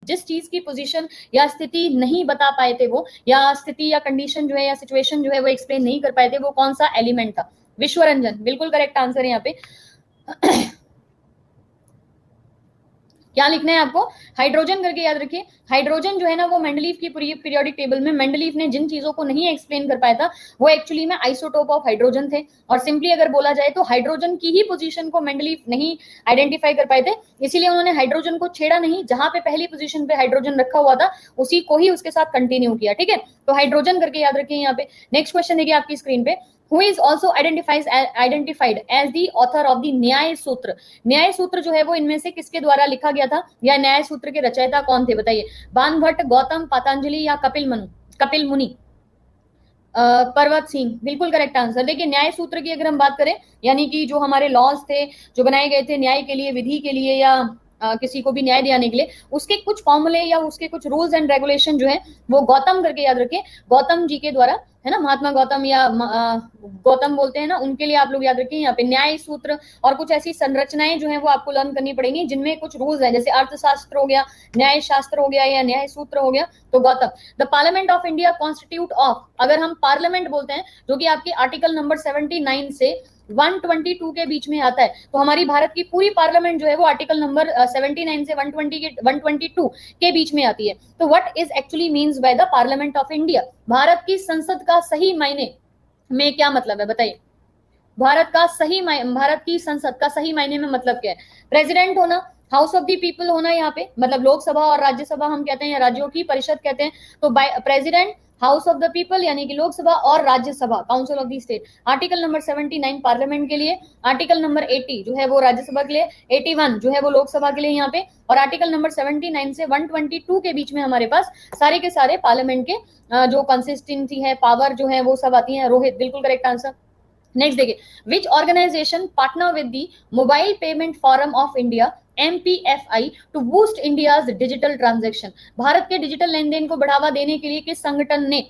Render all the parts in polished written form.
जिस चीज की पोजीशन या स्थिति नहीं बता पाए थे वो, या स्थिति या कंडीशन जो है या सिचुएशन जो है वो एक्सप्लेन नहीं कर पाए थे, वो कौन सा एलिमेंट था? विश्वरंजन, बिल्कुल करेक्ट आंसर है यहाँ पे। क्या लिखना है आपको? हाइड्रोजन करके याद रखिए। हाइड्रोजन जो है ना वो मेंडलीफ की पूरी पीरियोडिक टेबल में मेंडलीफ ने जिन चीजों को नहीं एक्सप्लेन कर पाया था वो एक्चुअली में आइसोटोप ऑफ हाइड्रोजन थे। और सिंपली अगर बोला जाए तो हाइड्रोजन की ही पोजीशन को मेंडलीफ नहीं आइडेंटिफाई कर पाए थे, इसीलिए उन्होंने हाइड्रोजन को छेड़ा नहीं, जहां पे पहली पोजीशन पे हाइड्रोजन रखा हुआ था उसी को ही उसके साथ कंटिन्यू किया। ठीक है, तो हाइड्रोजन करके याद रखिए यहाँ पे। नेक्स्ट क्वेश्चन देखिए आपकी स्क्रीन पे, who is also identified as the author of the न्याय सूत्र। न्याय सूत्र जो है वो इनमें से किसके द्वारा लिखा गया था, या न्याय सूत्र के रचयिता कौन थे बताइए? बाणभट्ट, गौतम, पतंजलि या कपिल मुनि? पर्वत सिंह, बिल्कुल करेक्ट आंसर। देखिए न्याय सूत्र की अगर हम बात करें, यानी कि जो हमारे लॉज थे जो बनाए गए थे न्याय के लिए, विधि के लिए, या किसी को भी न्याय दिलाने के लिए, उसके कुछ फॉर्मूले या उसके कुछ रूल्स एंड रेगुलेशन जो है वो गौतम करके याद रखिए, गौतम जी के द्वारा, है ना, महात्मा गौतम या गौतम बोलते हैं ना, उनके लिए आप लोग याद रखिए यहाँ पे न्याय सूत्र। और कुछ ऐसी संरचनाएं जो है वो आपको लर्न करनी पड़ेंगी जिनमें कुछ रूल्स हैं, जैसे अर्थशास्त्र हो गया, न्याय शास्त्र हो गया, या न्याय सूत्र हो गया, तो Gautam. The parliament of India constitute of, अगर हम पार्लियामेंट बोलते हैं जो कि आपकी आर्टिकल नंबर 79 से 122 के बीच में आता है, तो हमारी भारत की पूरी पार्लियामेंट जो है वो आर्टिकल नंबर 79 से 122 के बीच में आती है। तो what is actually means by the parliament of India? Bharat की संसद का सही मायने में क्या मतलब है बताइए? भारत की संसद का सही मायने में मतलब क्या है? प्रेसिडेंट होना, हाउस ऑफ द पीपल होना, यहाँ पे मतलब लोकसभा और राज्यसभा हम कहते हैं, या राज्यों की परिषद कहते हैं, तो president, house of the people यानी कि लोकसभा, और Rajya Sabha council of the state. Article number 79 parliament के लिए, आर्टिकल नंबर 80 जो है वो राज्यसभा के लिए, 81 जो है वो लोकसभा के लिए यहाँ पे, और आर्टिकल नंबर 79 से 122 के बीच में हमारे पास सारे के सारे पार्लियामेंट के जो कंसिस्टेंसी है, पावर जो है वो सब आती है। रोहित, बिल्कुल करेक्ट आंसर। नेक्स्ट देखिए, which organisation partner with the mobile payment forum of India MPFI to boost India's digital transaction? भारत के डिजिटल लेन देन को बढ़ावा देने के लिए किस संगठन ने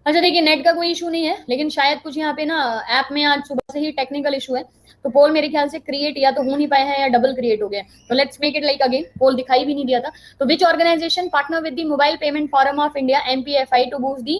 अच्छा देखिए, नेट का कोई इशू नहीं है, लेकिन शायद कुछ यहाँ पे ना ऐप में आज सुबह से ही टेक्निकल इशू है, तो पोल मेरे ख्याल से क्रिएट या तो हो नहीं पाया है या डबल क्रिएट हो गया। तो let's make it like again, poll दिखाई भी नहीं दिया था। तो which organisation partner with the mobile payment forum of India MPFI to boost the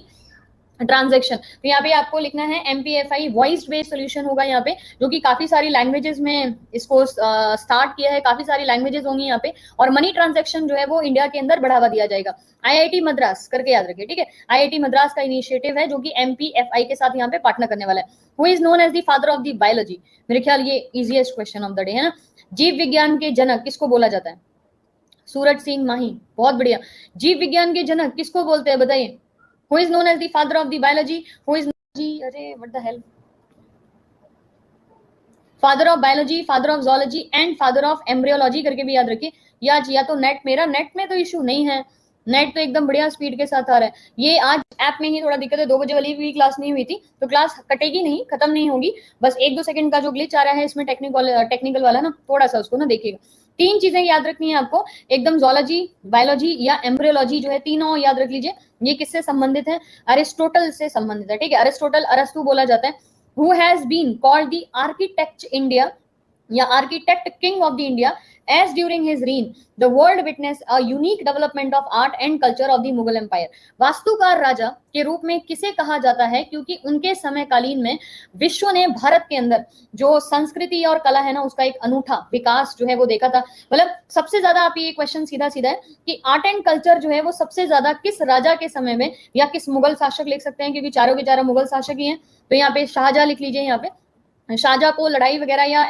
transaction? तो यहाँ पे आपको लिखना है MPFI वॉइस बेस्ड सोल्यूशन होगा यहाँ पे, जो कि काफी सारी लैंग्वेजेस में इसको स्टार्ट किया है, काफी सारी लैंग्वेजेस होंगी यहाँ पे, और मनी ट्रांजैक्शन जो है वो इंडिया के अंदर बढ़ावा दिया जाएगा। IIT मद्रास करके याद रखिए, ठीक है, IIT मद्रास का इनिशिएटिव है जो कि MPFI के साथ यहाँ पे पार्टनर करने वाला है। Who is known as the father of the biology? मेरे ख्याल ये easiest question of the day है ना। जीव विज्ञान के जनक किसको बोला जाता है? सूरज सिंह माही, बहुत बढ़िया। जीव विज्ञान के जनक किसको बोलते हैं बताइए? Who is known as the father of the biology? Who is अरे what the hell? Father of biology, father of zoology and father of embryology करके भी याद रखिए। या तो नेट, मेरा नेट में तो इशू नहीं है, नेट तो एकदम बढ़िया स्पीड के साथ आ रहा है। ये आज ऐप में ही थोड़ा दिक्कत है, 2 बजे वाली भी क्लास नहीं हुई थी, तो क्लास कटेगी नहीं, खत्म नहीं होगी, बस 1-2 सेकंड का जो ग्लिच आ रहा है इसमें टेक्निकल वाला ना, थोड़ा सा उसको ना देखिएगा। 3 चीजें याद रखनी है आपको एकदम, जोलॉजी, बायोलॉजी या एम्ब्रियोलॉजी जो है, तीनों याद रख लीजिए। ये किससे संबंधित है? अरिस्टोटल से संबंधित है, ठीक है। अरिस्टोटल, अरस्तु बोला जाता है। Who has been called the architect India या architect king of the India as during his reign the world witnessed a unique development of art and culture of the Mughal Empire? वास्तुकार राजा के रूप में किसे कहा जाता है? क्योंकि उनके समयकालीन में विश्व ने भारत के अंदर जो संस्कृति और कला है ना उसका एक अनूठा विकास जो है वो देखा था। मतलब सबसे ज्यादा आप ये क्वेश्चन सीधा सीधा है कि आर्ट एंड कल्चर जो है वो सबसे ज्यादा किस राजा के समय में या किस मुगल शासक लिख सकते हैं, क्योंकि चारों के चारों मुगल शासक ही हैं। तो यहाँ पे शाहजहां लिख लीजिए। यहाँ पे शाहजहां को लड़ाई वगैरह या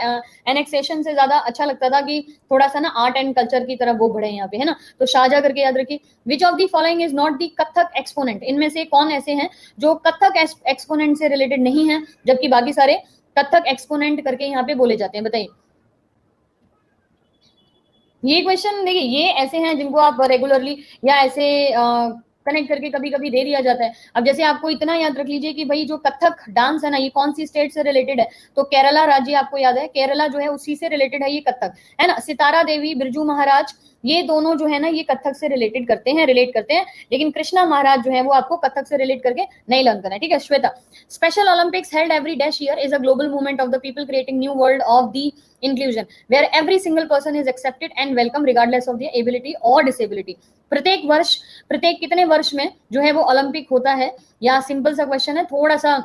एनेक्सेशन से ज्यादा अच्छा लगता था कि थोड़ा सा ना आर्ट एंड कल्चर की तरफ वो बढ़े यहाँ पे, है ना। तो शाहजहां करके याद रखिए। Which of the following is not the Kathak exponent? इनमें से कौन ऐसे हैं जो कथक एक्सपोनेंट से रिलेटेड नहीं है, जबकि बाकी सारे कथक एक्सपोनेंट करके यहाँ पे बोले जाते हैं? बताइए। ये क्वेश्चन देखिए, ये ऐसे हैं जिनको आप रेगुलरली या ऐसे कनेक्ट करके कभी कभी दे दिया जाता है। अब जैसे आपको इतना याद रख लीजिए कि भाई जो कथक डांस है ना, ये कौन सी स्टेट से रिलेटेड है, तो केरला राज्य आपको याद है, केरला जो है उसी से रिलेटेड है ये कथक, है ना। सितारा देवी, बिरजू महाराज, ये दोनों जो है ना ये कथक से रिलेट करते हैं, लेकिन कृष्णा महाराज जो है वो आपको कथक से रिलेट करके नहीं लर्न करना है, ठीक है। Shweta, special Olympics held every dash year is a global movement of the people creating new world of the inclusion where every single person is accepted and welcome regardless of their ability or disability। प्रत्येक वर्ष, प्रत्येक कितने वर्ष में जो है वो Olympic होता है, या सिंपल सा क्वेश्चन है थोड़ा सा,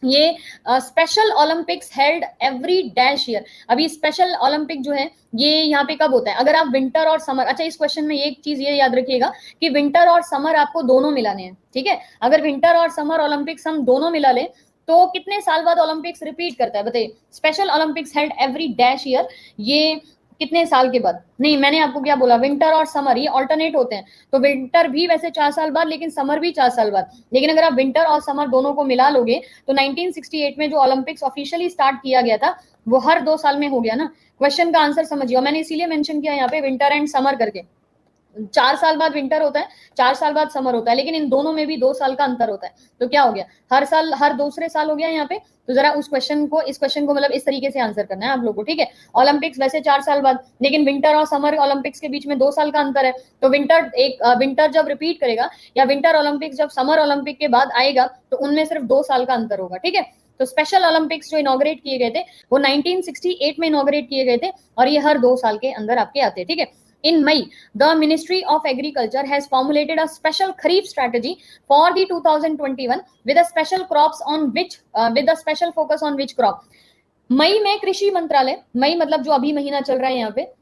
ये special Olympics held every dash year. अभी स्पेशल ओलंपिक जो है ये यहाँ पे कब होता है, अगर आप विंटर और समर, अच्छा इस क्वेश्चन में एक चीज ये याद रखिएगा कि विंटर और समर आपको दोनों मिलाने हैं, ठीक है। अगर विंटर और समर ओलंपिक्स हम दोनों मिला ले तो कितने साल बाद ओलंपिक्स रिपीट करता है, बताइए। Special Olympics held every dash year, ये कितने साल के बाद, नहीं मैंने आपको क्या बोला, विंटर और समर ये ऑल्टरनेट होते हैं, तो विंटर भी वैसे 4 साल बाद, लेकिन समर भी 4 साल बाद। लेकिन अगर आप विंटर और समर दोनों को मिला लोगे तो 1968 में जो ओलंपिक्स ऑफिशियली स्टार्ट किया गया था वो हर 2 साल में हो गया ना। क्वेश्चन का आंसर समझिए, मैंने इसीलिए मेंशन किया यहाँ पे विंटर एंड समर करके। 4 साल बाद विंटर होता है, 4 साल बाद समर होता है, लेकिन इन दोनों में भी 2 साल का अंतर होता है, तो क्या हो गया, हर साल, हर दूसरे साल हो गया यहाँ पे। तो जरा उस क्वेश्चन को, इस क्वेश्चन को मतलब इस तरीके से आंसर करना है आप लोगों को, ठीक है। ओलंपिक्स वैसे 4 साल बाद, लेकिन विंटर और समर ओलंपिक्स के बीच में 2 साल का अंतर है, तो विंटर जब रिपीट करेगा या विंटर ओलंपिक्स जब समर ओलंपिक के बाद आएगा तो उनमें सिर्फ 2 साल का अंतर होगा, ठीक है। तो स्पेशल ओलंपिक्स जो इनॉग्रेट किए गए थे वो 1968 में इनॉग्रेट किए गए थे, और ये हर 2 साल के अंदर आपके आते हैं, ठीक है। In May, the Ministry of Agriculture has formulated a special Kharif strategy for the 2021 with a special crops on which, with a special focus on which crop। मई में कृषि मंत्रालय, मई मतलब जो अभी महीना चल रहा है यहाँ पे,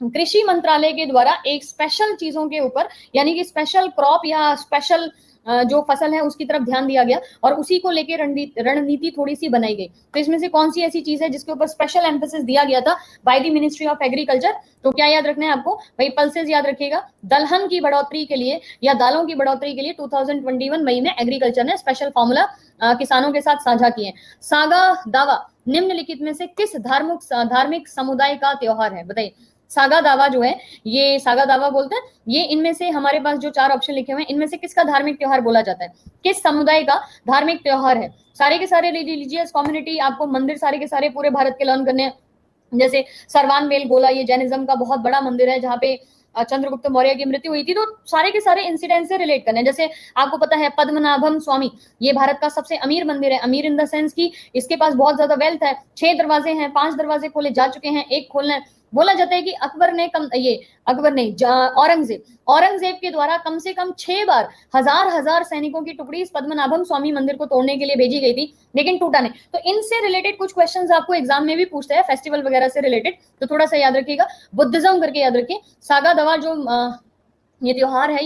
कृषि मंत्रालय के द्वारा एक स्पेशल चीजों के ऊपर, यानी कि स्पेशल क्रॉप या स्पेशल जो फसल है उसकी तरफ ध्यान दिया गया, और उसी को लेकर रणनीति थोड़ी सी बनाई गई। तो इसमें से कौन सी ऐसी चीज है जिसके ऊपर स्पेशल एम्फेसिस दिया गया था by the ministry of agriculture, तो क्या याद रखना है आपको भाई, पल्सेस याद रखिएगा। दलहन की बढ़ोतरी के लिए या दालों की बढ़ोतरी के लिए 2021 मई में एग्रीकल्चर ने स्पेशल फॉर्मूला किसानों के साथ साझा किए। सागा दावा निम्नलिखित में से किस धार्मिक समुदाय का त्योहार है, बताइए। सागा दावा जो है, ये सागा दावा बोलते हैं, ये इनमें से हमारे पास जो 4 ऑप्शन लिखे हुए हैं इनमें से किसका धार्मिक त्योहार बोला जाता है, किस समुदाय का धार्मिक त्योहार है। सारे के सारे रिलीजियस कम्युनिटी, आपको मंदिर सारे के सारे पूरे भारत के लर्न करने हैं। जैसे सरवान बेल गोला, ये जैनिज्म का बहुत बड़ा मंदिर है जहाँ पे चंद्रगुप्त मौर्य की मृत्यु हुई थी, तो सारे के सारे इंसिडेंट से रिलेट करने हैं। जैसे आपको पता है पद्मनाभम स्वामी, ये भारत का सबसे अमीर मंदिर है, अमीर इन द सेंस की इसके पास बहुत ज्यादा वेल्थ है, 6 दरवाजे हैं, 5 दरवाजे खोले जा चुके हैं, 1 खोलना है। बोला जाता है कि औरंगजेब के द्वारा कम से कम 6 बार हजार सैनिकों की टुकड़ी इस पद्मनाभम स्वामी मंदिर को तोड़ने के लिए भेजी गई थी, लेकिन टूटा नहीं। तो इनसे रिलेटेड कुछ क्वेश्चंस आपको एग्जाम में भी पूछते हैं, फेस्टिवल वगैरह से रिलेटेड, तो थोड़ा सा याद रखिएगा। बुद्धिज्म करके याद रखिए। सागा दावा जो ये त्योहार है